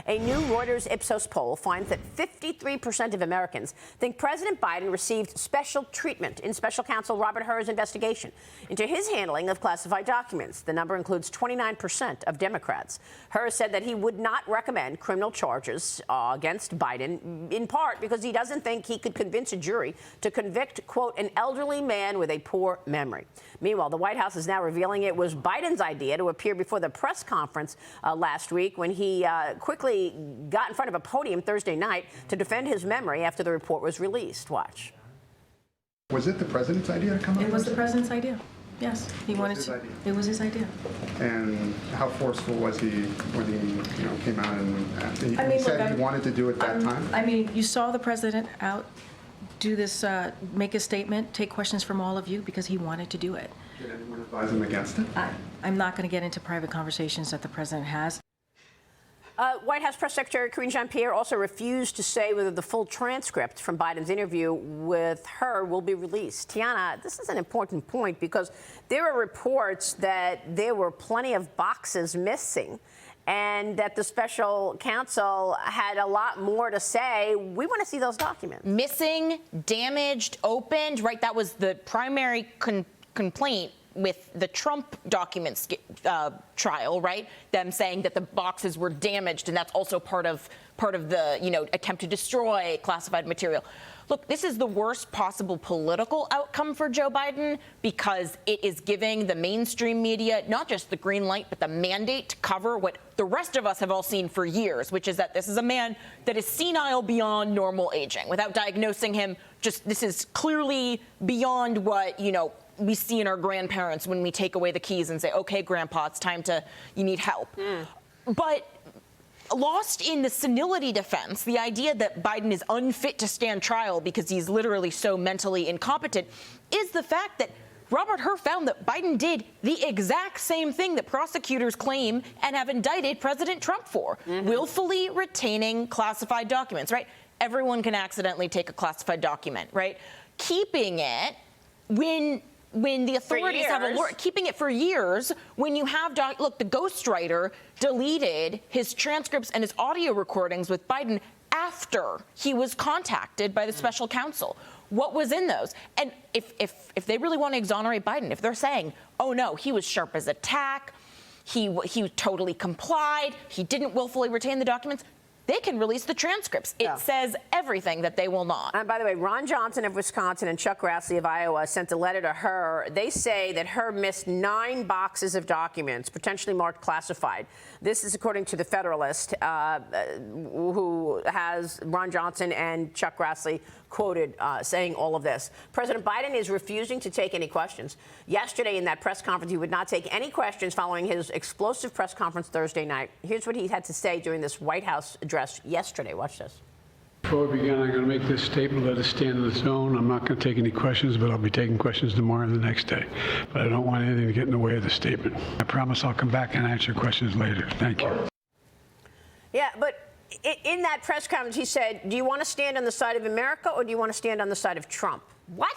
A new Reuters Ipsos poll finds that 53% of Americans think President Biden received special treatment in special counsel Robert Hur's investigation into his handling of classified documents. The number includes 29% of Democrats. Hur said that he would not recommend criminal charges against Biden, in part because he doesn't think he could convince a jury to convict, quote, an elderly man with a poor memory. Meanwhile, the White House is now revealing it was Biden's idea to appear before the press conference last week when he quickly got in front of a podium Thursday night to defend his memory after the report was released. Watch. Was it the president's idea to come up? It was the president's idea. Yes, he wanted to. It was his idea. And how forceful was he when he came out and he said look, he wanted to do it that time? I mean, you saw the president out do this, make a statement, take questions from all of you because he wanted to do it. Did anyone advise him against it? I'm not going to get into private conversations that the president has. White House Press Secretary Karine Jean-Pierre also refused to say whether the full transcript from Biden's interview with her will be released. Tiana, this is an important point because there are reports that there were plenty of boxes missing and that the special counsel had a lot more to say. We want to see those documents. Missing, damaged, opened, right? That was the primary complaint with the Trump documents trial, right? Them saying that the boxes were damaged, and that's also part of the attempt to destroy classified material. Look, this is the worst possible political outcome for Joe Biden because it is giving the mainstream media not just the green light, but the mandate to cover what the rest of us have all seen for years, which is that this is a man that is senile beyond normal aging. Without diagnosing him, this is clearly beyond what, we see in our grandparents when we take away the keys and say, okay, grandpa, it's time you need help. But lost in the senility defense, the idea that Biden is unfit to stand trial because he's literally so mentally incompetent, is the fact that Robert Hur found that Biden did the exact same thing that prosecutors claim and have indicted President Trump for, willfully retaining classified documents, right? Everyone can accidentally take a classified document, right? Keeping it when the authorities keeping it for years, when you have, look, the ghostwriter deleted his transcripts and his audio recordings with Biden after he was contacted by the special counsel. What was in those? And if they really want to exonerate Biden, if they're saying, oh no, he was sharp as a tack, he totally complied, he didn't willfully retain the documents, they can release the transcripts. It says everything that they will not. And by the way, Ron Johnson of Wisconsin and Chuck Grassley of Iowa sent a letter to Hur. They say that Hur missed 9 boxes of documents, potentially marked classified. This is according to the Federalist, who has Ron Johnson and Chuck Grassley quoted saying all of this. President Biden is refusing to take any questions. Yesterday in that press conference, he would not take any questions following his explosive press conference Thursday night. Here's what he had to say during this White House address yesterday. Watch this. Before we begin, I'm going to make this statement, let it stand on its own. I'm not going to take any questions, but I'll be taking questions tomorrow and the next day. But I don't want anything to get in the way of the statement. I promise I'll come back and answer questions later. Thank you. Yeah, but in that press conference, he said, do you want to stand on the side of America or do you want to stand on the side of Trump? What?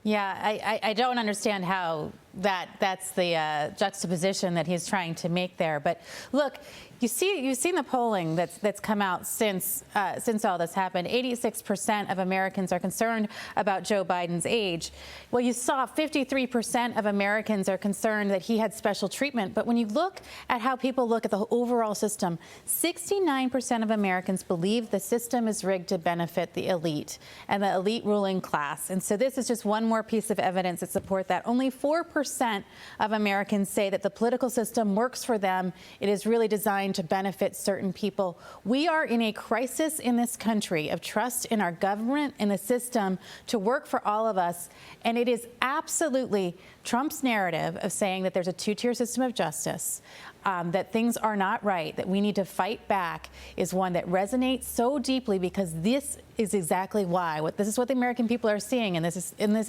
Yeah, I don't understand how that's the juxtaposition that he's trying to make there. But look, you've seen the polling that's come out since all this happened. 86% of Americans are concerned about Joe Biden's age. Well, you saw 53% of Americans are concerned that he had special treatment. But when you look at how people look at the overall system, 69% of Americans believe the system is rigged to benefit the elite and the elite ruling class. And so this is just one more piece of evidence that support that. Only 4% of Americans say that the political system works for them. It is really designed to benefit certain people. We are in a crisis in this country of trust in our government and the system to work for all of us. And it is absolutely Trump's narrative of saying that there's a two-tier system of justice, that things are not right, that we need to fight back, is one that resonates so deeply because this is exactly why. This is what the American people are seeing, and this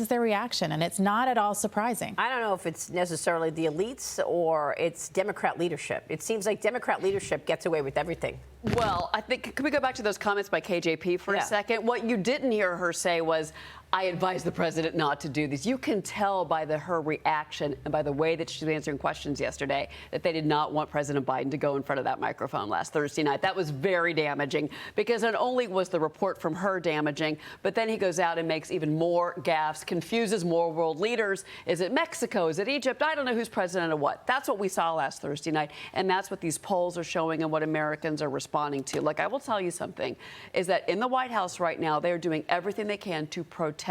is their reaction, and it's not at all surprising. I don't know if it's necessarily the elites or it's Democrat leadership. It seems like Democrat leadership gets away with everything. Well, I think, can we go back to those comments by KJP for a second? What you didn't hear her say was, I advise the president not to do this. You can tell by her reaction and by the way that she was answering questions yesterday that they did not want President Biden to go in front of that microphone last Thursday night. That was very damaging because not only was the report from her damaging, but then he goes out and makes even more gaffes, confuses more world leaders. Is it Mexico? Is it Egypt? I don't know who's president of what. That's what we saw last Thursday night, and that's what these polls are showing and what Americans are responding to. Look, I will tell you something, is that in the White House right now, they're doing everything they can to protect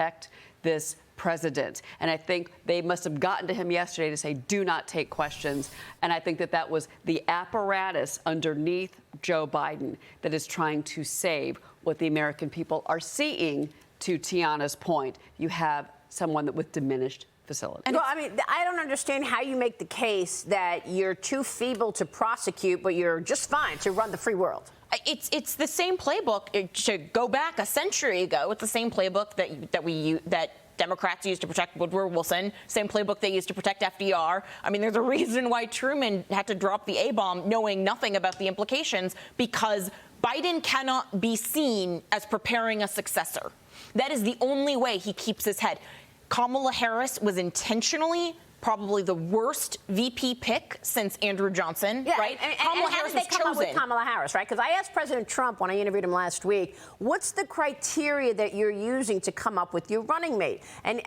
this president. And I think they must have gotten to him yesterday to say, do not take questions. And I think that was the apparatus underneath Joe Biden that is trying to save what the American people are seeing. To Tiana's point, you have someone that with diminished facility. Well, I mean, I don't understand how you make the case that you're too feeble to prosecute, but you're just fine to run the free world. It's the same playbook. It should go back a century ago. It's the same playbook that Democrats used to protect Woodrow Wilson, same playbook they used to protect FDR. I mean, there's a reason why Truman had to drop the A-bomb knowing nothing about the implications, because Biden cannot be seen as preparing a successor. That is the only way he keeps his head. Kamala Harris was intentionally probably the worst VP pick since Andrew Johnson, right? And Kamala how Harris did they was come up with chosen. Kamala Harris, right? Because I asked President Trump when I interviewed him last week, what's the criteria that you're using to come up with your running mate? And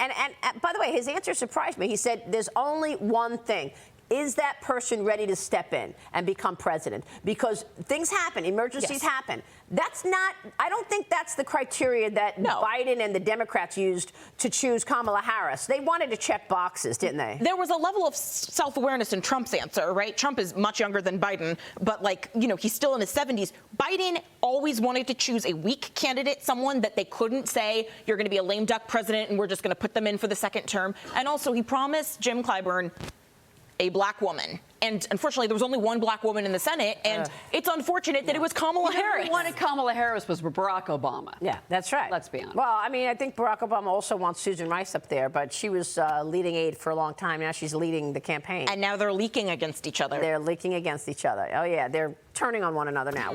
by the way, his answer surprised me. He said, there's only one thing. Is that person ready to step in and become president? Because things happen, emergencies happen. That's not, I don't think that's the criteria that Biden and the Democrats used to choose Kamala Harris. They wanted to check boxes, didn't they? There was a level of self-awareness in Trump's answer, right? Trump is much younger than Biden, but he's still in his 70s. Biden always wanted to choose a weak candidate, someone that they couldn't say, you're going to be a lame duck president and we're just going to put them in for the second term. And also he promised Jim Clyburn a black woman. And unfortunately, there was only one black woman in the Senate, and it's unfortunate that it was Kamala Harris. Who wanted Kamala Harris was Barack Obama. Yeah, that's right. Let's be honest. Well, I mean, I think Barack Obama also wants Susan Rice up there, but she was leading aid for a long time. Now she's leading the campaign. And now they're leaking against each other. They're leaking against each other. Oh, yeah, they're turning on one another now.